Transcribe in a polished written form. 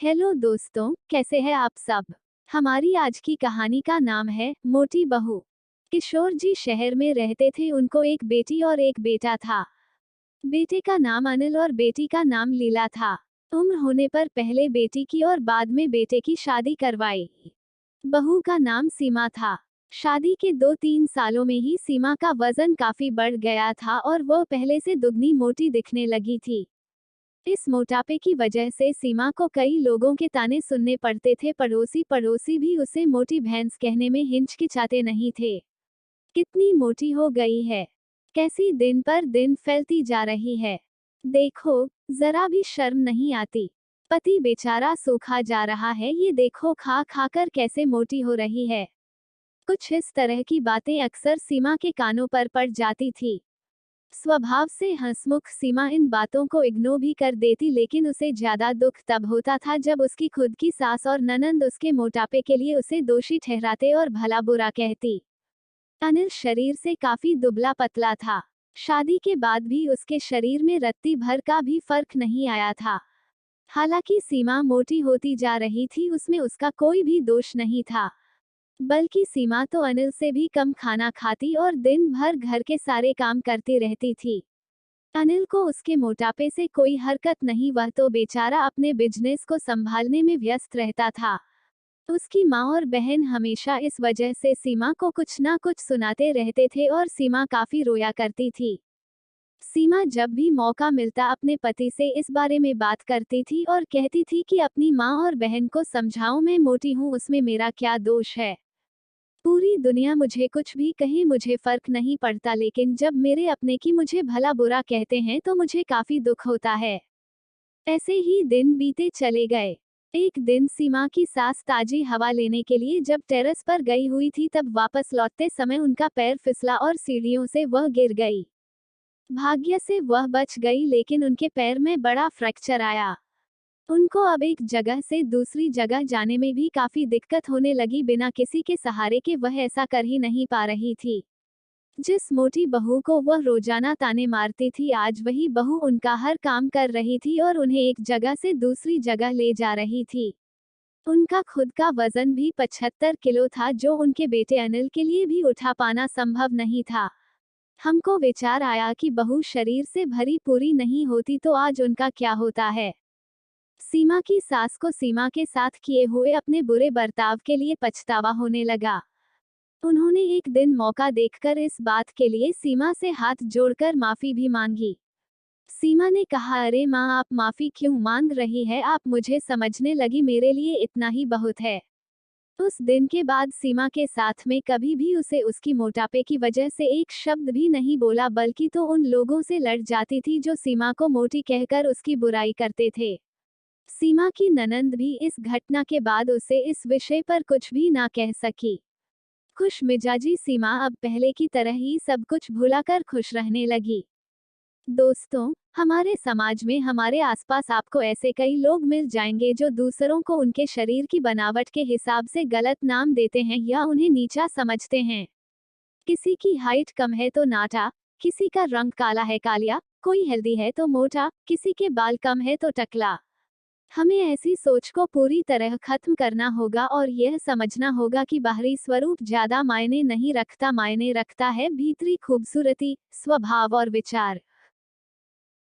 Hello दोस्तों, कैसे हैं आप सब। हमारी आज की कहानी का नाम है मोटी बहू। किशोर जी शहर में रहते थे। उनको एक बेटी और एक बेटा था। बेटे का नाम अनिल और बेटी का नाम लीला था। उम्र होने पर पहले बेटी की और बाद में बेटे की शादी करवाई। बहू का नाम सीमा था। शादी के 2-3 सालों में ही सीमा का वजन काफी बढ़ गया था और वो पहले से दुगनी मोटी दिखने लगी थी। इस मोटापे की वजह से सीमा को कई लोगों के ताने सुनने पड़ते थे। पड़ोसी भी उसे मोटी भैंस कहने में हिचकिचाते नहीं थे। कितनी मोटी हो गई है, कैसी दिन पर दिन फैलती जा रही है, देखो, जरा भी शर्म नहीं आती। पति बेचारा सूखा जा रहा है, ये देखो खा खा कर कैसे मोटी हो रही है। कुछ इस तरह की बातें अक्सर सीमा के कानों पर पड़ जाती थी। स्वभाव से हंसमुख सीमा इन बातों को इग्नोर भी कर देती, लेकिन उसे ज्यादा दुख तब होता था जब उसकी खुद की सास और ननंद उसके मोटापे के लिए उसे दोषी ठहराते और भला बुरा कहती। अनिल शरीर से काफी दुबला पतला था। शादी के बाद भी उसके शरीर में रत्ती भर का भी फर्क नहीं आया था। हालांकि सीमा मोटी होती जा रही थी, उसमें उसका कोई भी दोष नहीं था। बल्कि सीमा तो अनिल से भी कम खाना खाती और दिन भर घर के सारे काम करती रहती थी। अनिल को उसके मोटापे से कोई हरकत नहीं, वह तो बेचारा अपने बिजनेस को संभालने में व्यस्त रहता था। उसकी माँ और बहन हमेशा इस वजह से सीमा को कुछ ना कुछ सुनाते रहते थे और सीमा काफी रोया करती थी। सीमा जब भी मौका मिलता अपने पति से इस बारे में बात करती थी और कहती थी कि अपनी माँ और बहन को समझाओ, मैं मोटी हूँ, उसमें मेरा क्या दोष है। पूरी दुनिया मुझे कुछ भी कहे, मुझे फर्क नहीं पड़ता, लेकिन जब मेरे अपने की मुझे भला बुरा कहते हैं तो मुझे काफी दुख होता है। ऐसे ही दिन बीते चले गए। एक दिन सीमा की सास ताजी हवा लेने के लिए जब टेरेस पर गई हुई थी, तब वापस लौटते समय उनका पैर फिसला और सीढ़ियों से वह गिर गई। भाग्य से वह बच गई, लेकिन उनके पैर में बड़ा फ्रैक्चर आया। उनको अब एक जगह से दूसरी जगह जाने में भी काफी दिक्कत होने लगी। बिना किसी के सहारे के वह ऐसा कर ही नहीं पा रही थी। जिस मोटी बहू को वह रोजाना ताने मारती थी, आज वही बहू उनका हर काम कर रही थी और उन्हें एक जगह से दूसरी जगह ले जा रही थी। उनका खुद का वजन भी 75 किलो था, जो उनके बेटे अनिल के लिए भी उठा पाना संभव नहीं था। हमको विचार आया कि बहू शरीर से भरी पूरी नहीं होती तो आज उनका क्या होता है। सीमा की सास को सीमा के साथ किए हुए अपने बुरे बर्ताव के लिए पछतावा होने लगा। उन्होंने एक दिन मौका देखकर इस बात के लिए सीमा से हाथ जोड़कर माफी भी मांगी। सीमा ने कहा, अरे माँ, आप माफी क्यों मांग रही है, आप मुझे समझने लगी, मेरे लिए इतना ही बहुत है। उस दिन के बाद सीमा के साथ में कभी भी उसे उसकी मोटापे की वजह से एक शब्द भी नहीं बोला, बल्कि तो उन लोगों से लड़ जाती थी जो सीमा को मोटी कहकर उसकी बुराई करते थे। सीमा की ननंद भी इस घटना के बाद उसे इस विषय पर कुछ भी ना कह सकी। खुश मिजाजी सीमा अब पहले की तरह ही सब कुछ भुलाकर खुश रहने लगी। दोस्तों, हमारे समाज में हमारे आसपास आपको ऐसे कई लोग मिल जाएंगे जो दूसरों को उनके शरीर की बनावट के हिसाब से गलत नाम देते हैं या उन्हें नीचा समझते हैं। किसी की हाइट कम है तो नाटा, किसी का रंग काला है कालिया, कोई हेल्दी है तो मोटा, किसी के बाल कम है तो टकला। हमें ऐसी सोच को पूरी तरह खत्म करना होगा और यह समझना होगा कि बाहरी स्वरूप ज्यादा मायने नहीं रखता, मायने रखता है भीतरी खूबसूरती, स्वभाव और विचार।